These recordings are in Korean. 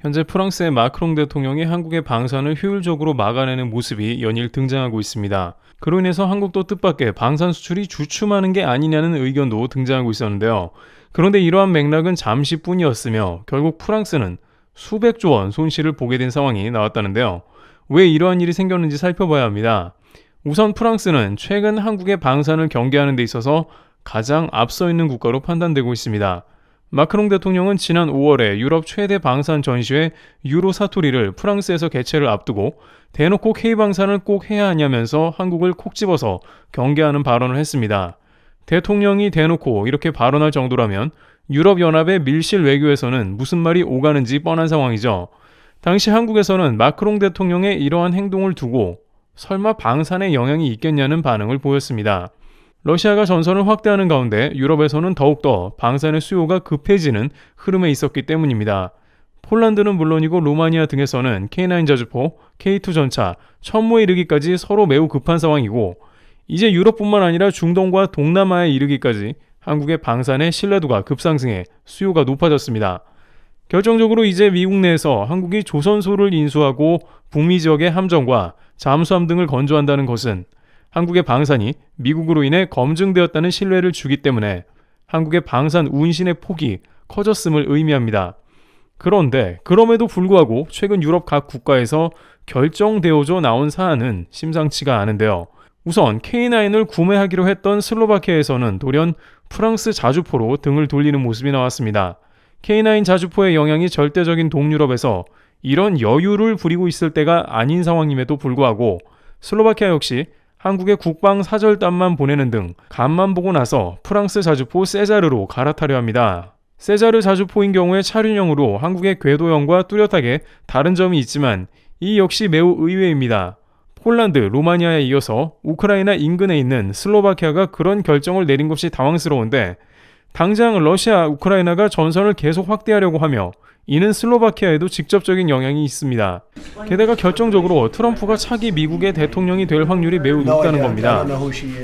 현재 프랑스의 마크롱 대통령이 한국의 방산을 효율적으로 막아내는 모습이 연일 등장하고 있습니다. 그로 인해서 한국도 뜻밖의 방산 수출이 주춤하는 게 아니냐는 의견도 등장하고 있었는데요. 그런데 이러한 맥락은 잠시뿐이었으며 결국 프랑스는 수백조 원 손실을 보게 된 상황이 나왔다는데요. 왜 이러한 일이 생겼는지 살펴봐야 합니다. 우선 프랑스는 최근 한국의 방산을 경계하는 데 있어서 가장 앞서 있는 국가로 판단되고 있습니다. 마크롱 대통령은 지난 5월에 유럽 최대 방산 전시회 유로 사토리를 프랑스에서 개최를 앞두고 대놓고 K방산을 꼭 해야 하냐면서 한국을 콕 집어서 경계하는 발언을 했습니다. 대통령이 대놓고 이렇게 발언할 정도라면 유럽연합의 밀실 외교에서는 무슨 말이 오가는지 뻔한 상황이죠. 당시 한국에서는 마크롱 대통령의 이러한 행동을 두고 설마 방산에 영향이 있겠냐는 반응을 보였습니다. 러시아가 전선을 확대하는 가운데 유럽에서는 더욱더 방산의 수요가 급해지는 흐름에 있었기 때문입니다. 폴란드는 물론이고 루마니아 등에서는 K9 자주포, K2 전차, 천무에 이르기까지 서로 매우 급한 상황이고 이제 유럽뿐만 아니라 중동과 동남아에 이르기까지 한국의 방산의 신뢰도가 급상승해 수요가 높아졌습니다. 결정적으로 이제 미국 내에서 한국이 조선소를 인수하고 북미 지역의 함정과 잠수함 등을 건조한다는 것은 한국의 방산이 미국으로 인해 검증되었다는 신뢰를 주기 때문에 한국의 방산 운신의 폭이 커졌음을 의미합니다. 그런데 그럼에도 불구하고 최근 유럽 각 국가에서 결정되어져 나온 사안은 심상치가 않은데요. 우선 K9을 구매하기로 했던 슬로바키아에서는 돌연 프랑스 자주포로 등을 돌리는 모습이 나왔습니다. K9 자주포의 영향이 절대적인 동유럽에서 이런 여유를 부리고 있을 때가 아닌 상황임에도 불구하고 슬로바키아 역시 한국에 국방 사절단만 보내는 등 간만 보고 나서 프랑스 자주포 세자르로 갈아타려 합니다. 세자르 자주포인 경우에 차륜형으로 한국의 궤도형과 뚜렷하게 다른 점이 있지만 이 역시 매우 의외입니다. 폴란드, 루마니아에 이어서 우크라이나 인근에 있는 슬로바키아가 그런 결정을 내린 것이 당황스러운데 당장 러시아, 우크라이나가 전선을 계속 확대하려고 하며 이는 슬로바키아에도 직접적인 영향이 있습니다. 게다가 결정적으로 트럼프가 차기 미국의 대통령이 될 확률이 매우 높다는 겁니다.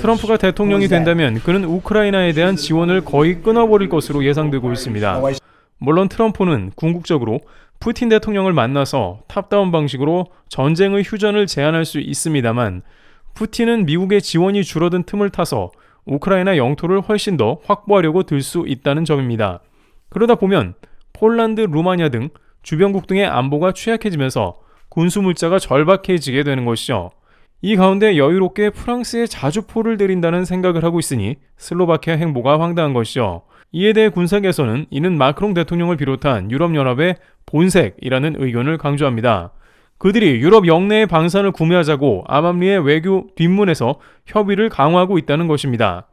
트럼프가 대통령이 된다면 그는 우크라이나에 대한 지원을 거의 끊어버릴 것으로 예상되고 있습니다. 물론 트럼프는 궁극적으로 푸틴 대통령을 만나서 탑다운 방식으로 전쟁의 휴전을 제안할 수 있습니다만 푸틴은 미국의 지원이 줄어든 틈을 타서 우크라이나 영토를 훨씬 더 확보하려고 들 수 있다는 점입니다. 그러다 보면 폴란드, 루마니아 등 주변국 등의 안보가 취약해지면서 군수물자가 절박해지게 되는 것이죠. 이 가운데 여유롭게 프랑스에 자주포를 들인다는 생각을 하고 있으니 슬로바키아 행보가 황당한 것이죠. 이에 대해 군사계에서는 이는 마크롱 대통령을 비롯한 유럽연합의 본색이라는 의견을 강조합니다. 그들이 유럽 영내의 방산을 구매하자고 암암리의 외교 뒷문에서 협의를 강화하고 있다는 것입니다.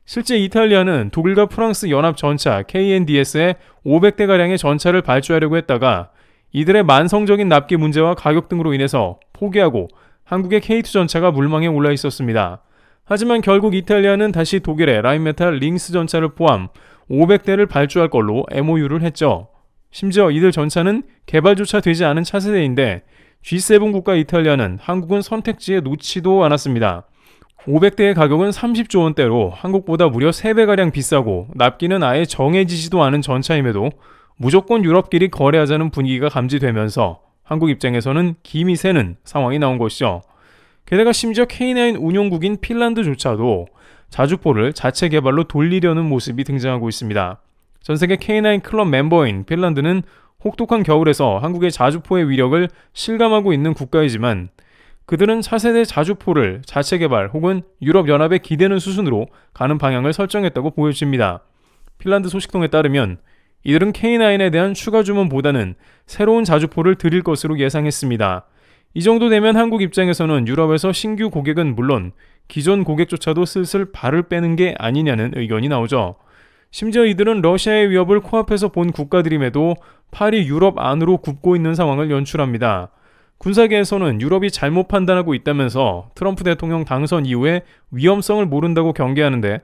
실제 이탈리아는 독일과 프랑스 연합 전차 KNDS에 500대가량의 전차를 발주하려고 했다가 이들의 만성적인 납기 문제와 가격 등으로 인해서 포기하고 한국의 K2 전차가 물망에 올라 있었습니다. 하지만 결국 이탈리아는 다시 독일의 라인메탈 링스 전차를 포함 500대를 발주할 걸로 MOU를 했죠. 심지어 이들 전차는 개발조차 되지 않은 차세대인데 G7 국가 이탈리아는 한국은 선택지에 놓지도 않았습니다. 500대의 가격은 30조 원대로 한국보다 무려 3배가량 비싸고 납기는 아예 정해지지도 않은 전차임에도 무조건 유럽끼리 거래하자는 분위기가 감지되면서 한국 입장에서는 김이 새는 상황이 나온 것이죠. 게다가 심지어 K9 운용국인 핀란드조차도 자주포를 자체 개발로 돌리려는 모습이 등장하고 있습니다. 전세계 K9 클럽 멤버인 핀란드는 혹독한 겨울에서 한국의 자주포의 위력을 실감하고 있는 국가이지만 그들은 차세대 자주포를 자체 개발 혹은 유럽연합에 기대는 수순으로 가는 방향을 설정했다고 보여집니다. 핀란드 소식통에 따르면 이들은 K9에 대한 추가 주문보다는 새로운 자주포를 드릴 것으로 예상했습니다. 이 정도 되면 한국 입장에서는 유럽에서 신규 고객은 물론 기존 고객조차도 슬슬 발을 빼는 게 아니냐는 의견이 나오죠. 심지어 이들은 러시아의 위협을 코앞에서 본 국가들임에도 팔이 유럽 안으로 굽고 있는 상황을 연출합니다. 군사계에서는 유럽이 잘못 판단하고 있다면서 트럼프 대통령 당선 이후에 위험성을 모른다고 경계하는데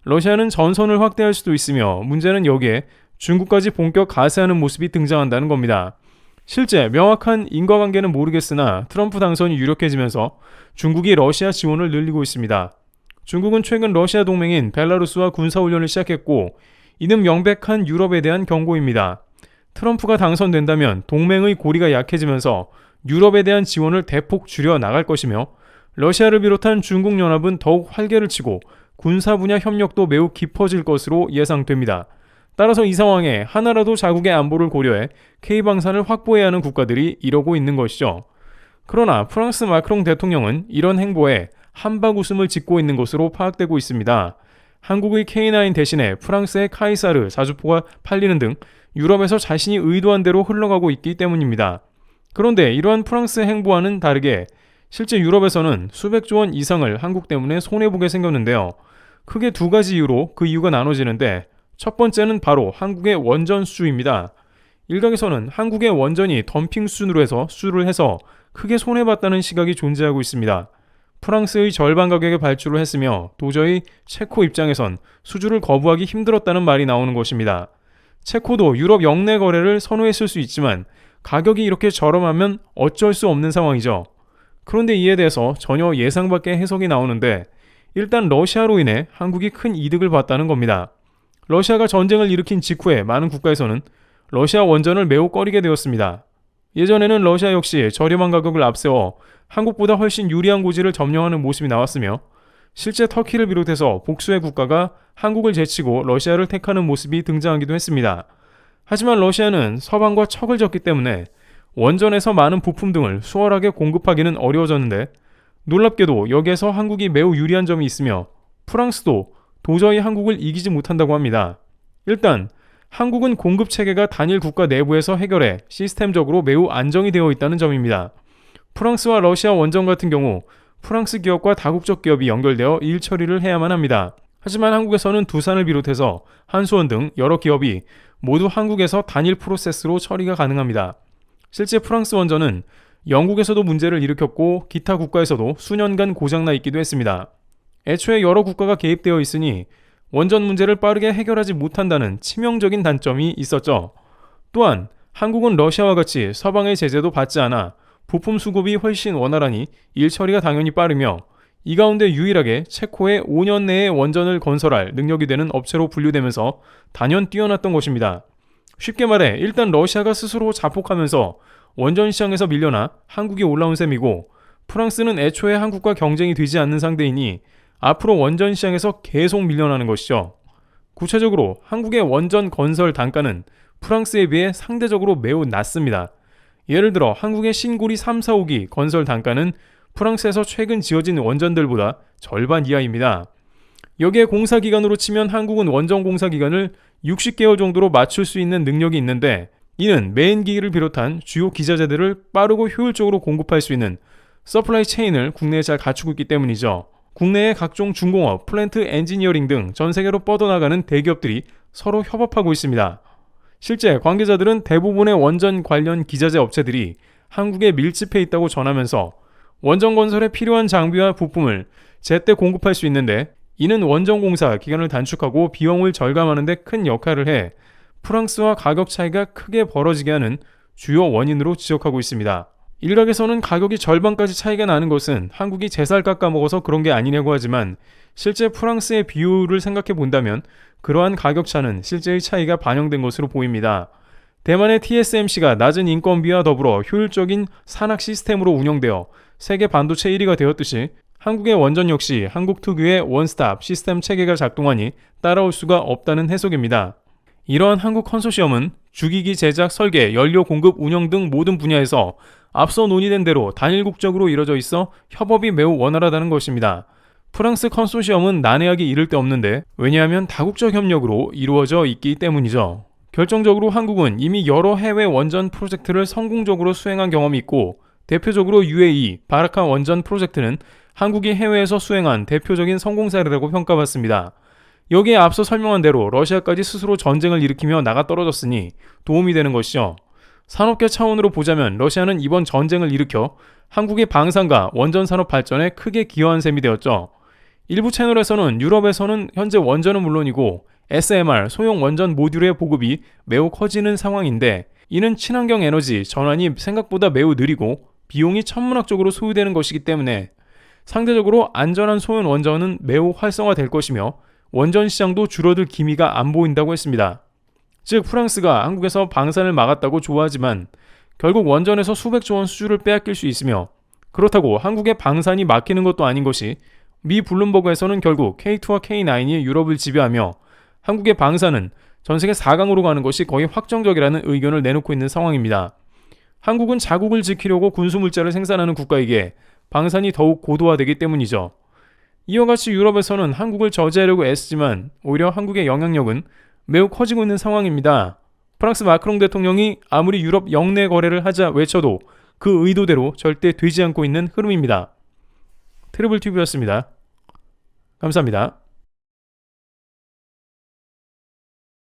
러시아는 전선을 확대할 수도 있으며 문제는 여기에 중국까지 본격 가세하는 모습이 등장한다는 겁니다. 실제 명확한 인과관계는 모르겠으나 트럼프 당선이 유력해지면서 중국이 러시아 지원을 늘리고 있습니다. 중국은 최근 러시아 동맹인 벨라루스와 군사훈련을 시작했고 이는 명백한 유럽에 대한 경고입니다. 트럼프가 당선된다면 동맹의 고리가 약해지면서 유럽에 대한 지원을 대폭 줄여 나갈 것이며 러시아를 비롯한 중국연합은 더욱 활개를 치고 군사 분야 협력도 매우 깊어질 것으로 예상됩니다. 따라서 이 상황에 하나라도 자국의 안보를 고려해 K방산을 확보해야 하는 국가들이 이러고 있는 것이죠. 그러나 프랑스 마크롱 대통령은 이런 행보에 한박 웃음을 짓고 있는 것으로 파악되고 있습니다. 한국의 K9 대신에 프랑스의 카이사르 자주포가 팔리는 등 유럽에서 자신이 의도한 대로 흘러가고 있기 때문입니다. 그런데 이러한 프랑스의 행보와는 다르게 실제 유럽에서는 수백조 원 이상을 한국 때문에 손해보게 생겼는데요. 크게 두 가지 이유로 그 이유가 나눠지는데 첫 번째는 바로 한국의 원전 수주입니다. 일각에서는 한국의 원전이 덤핑 수준으로 해서 수주를 해서 크게 손해봤다는 시각이 존재하고 있습니다. 프랑스의 절반 가격에 발주를 했으며 도저히 체코 입장에선 수주를 거부하기 힘들었다는 말이 나오는 것입니다. 체코도 유럽 역내 거래를 선호했을 수 있지만 가격이 이렇게 저렴하면 어쩔 수 없는 상황이죠. 그런데 이에 대해서 전혀 예상 밖의 해석이 나오는데 일단 러시아로 인해 한국이 큰 이득을 봤다는 겁니다. 러시아가 전쟁을 일으킨 직후에 많은 국가에서는 러시아 원전을 매우 꺼리게 되었습니다. 예전에는 러시아 역시 저렴한 가격을 앞세워 한국보다 훨씬 유리한 고지를 점령하는 모습이 나왔으며 실제 터키를 비롯해서 복수의 국가가 한국을 제치고 러시아를 택하는 모습이 등장하기도 했습니다. 하지만 러시아는 서방과 척을 졌기 때문에 원전에서 많은 부품 등을 수월하게 공급하기는 어려워졌는데 놀랍게도 여기에서 한국이 매우 유리한 점이 있으며 프랑스도 도저히 한국을 이기지 못한다고 합니다. 일단 한국은 공급 체계가 단일 국가 내부에서 해결해 시스템적으로 매우 안정이 되어 있다는 점입니다. 프랑스와 러시아 원전 같은 경우 프랑스 기업과 다국적 기업이 연결되어 일 처리를 해야만 합니다. 하지만 한국에서는 두산을 비롯해서 한수원 등 여러 기업이 모두 한국에서 단일 프로세스로 처리가 가능합니다. 실제 프랑스 원전은 영국에서도 문제를 일으켰고 기타 국가에서도 수년간 고장나 있기도 했습니다. 애초에 여러 국가가 개입되어 있으니 원전 문제를 빠르게 해결하지 못한다는 치명적인 단점이 있었죠. 또한 한국은 러시아와 같이 서방의 제재도 받지 않아 부품 수급이 훨씬 원활하니 일 처리가 당연히 빠르며 이 가운데 유일하게 체코에 5년 내에 원전을 건설할 능력이 되는 업체로 분류되면서 단연 뛰어났던 것입니다. 쉽게 말해 일단 러시아가 스스로 자폭하면서 원전 시장에서 밀려나 한국이 올라온 셈이고 프랑스는 애초에 한국과 경쟁이 되지 않는 상대이니 앞으로 원전 시장에서 계속 밀려나는 것이죠. 구체적으로 한국의 원전 건설 단가는 프랑스에 비해 상대적으로 매우 낮습니다. 예를 들어 한국의 신고리 3, 4, 5기 건설 단가는 프랑스에서 최근 지어진 원전들보다 절반 이하입니다. 여기에 공사기간으로 치면 한국은 원전 공사기간을 60개월 정도로 맞출 수 있는 능력이 있는데 이는 메인기기를 비롯한 주요 기자재들을 빠르고 효율적으로 공급할 수 있는 서플라이 체인을 국내에 잘 갖추고 있기 때문이죠. 국내의 각종 중공업, 플랜트 엔지니어링 등 전 세계로 뻗어나가는 대기업들이 서로 협업하고 있습니다. 실제 관계자들은 대부분의 원전 관련 기자재 업체들이 한국에 밀집해 있다고 전하면서 원전 건설에 필요한 장비와 부품을 제때 공급할 수 있는데 이는 원전 공사 기간을 단축하고 비용을 절감하는 데 큰 역할을 해 프랑스와 가격 차이가 크게 벌어지게 하는 주요 원인으로 지적하고 있습니다. 일각에서는 가격이 절반까지 차이가 나는 것은 한국이 제살 깎아먹어서 그런 게 아니냐고 하지만 실제 프랑스의 비율을 생각해 본다면 그러한 가격 차는 실제의 차이가 반영된 것으로 보입니다. 대만의 TSMC가 낮은 인건비와 더불어 효율적인 산학 시스템으로 운영되어 세계 반도체 1위가 되었듯이 한국의 원전 역시 한국 특유의 원스톱 시스템 체계가 작동하니 따라올 수가 없다는 해석입니다. 이러한 한국 컨소시엄은 주기기 제작, 설계, 연료 공급, 운영 등 모든 분야에서 앞서 논의된 대로 단일국적으로 이뤄져 있어 협업이 매우 원활하다는 것입니다. 프랑스 컨소시엄은 난해하기 이를 데 없는데 왜냐하면 다국적 협력으로 이루어져 있기 때문이죠. 결정적으로 한국은 이미 여러 해외 원전 프로젝트를 성공적으로 수행한 경험이 있고 대표적으로 UAE, 바라카 원전 프로젝트는 한국이 해외에서 수행한 대표적인 성공 사례라고 평가받습니다. 여기에 앞서 설명한 대로 러시아까지 스스로 전쟁을 일으키며 나가 떨어졌으니 도움이 되는 것이죠. 산업계 차원으로 보자면 러시아는 이번 전쟁을 일으켜 한국의 방산과 원전 산업 발전에 크게 기여한 셈이 되었죠. 일부 채널에서는 유럽에서는 현재 원전은 물론이고 SMR, 소형 원전 모듈의 보급이 매우 커지는 상황인데 이는 친환경 에너지 전환이 생각보다 매우 느리고 비용이 천문학적으로 소요되는 것이기 때문에 상대적으로 안전한 소형 원전은 매우 활성화될 것이며 원전 시장도 줄어들 기미가 안 보인다고 했습니다. 즉 프랑스가 한국에서 방산을 막았다고 좋아하지만 결국 원전에서 수백조 원 수주를 빼앗길 수 있으며, 그렇다고 한국의 방산이 막히는 것도 아닌 것이 미 블룸버그에서는 결국 K2와 K9이 유럽을 지배하며 한국의 방산은 전세계 4강으로 가는 것이 거의 확정적이라는 의견을 내놓고 있는 상황입니다. 한국은 자국을 지키려고 군수물자를 생산하는 국가이기에 방산이 더욱 고도화되기 때문이죠. 이와 같이 유럽에서는 한국을 저지하려고 애쓰지만 오히려 한국의 영향력은 매우 커지고 있는 상황입니다. 프랑스 마크롱 대통령이 아무리 유럽 영내 거래를 하자 외쳐도 그 의도대로 절대 되지 않고 있는 흐름입니다. 트리블TV였습니다. 감사합니다.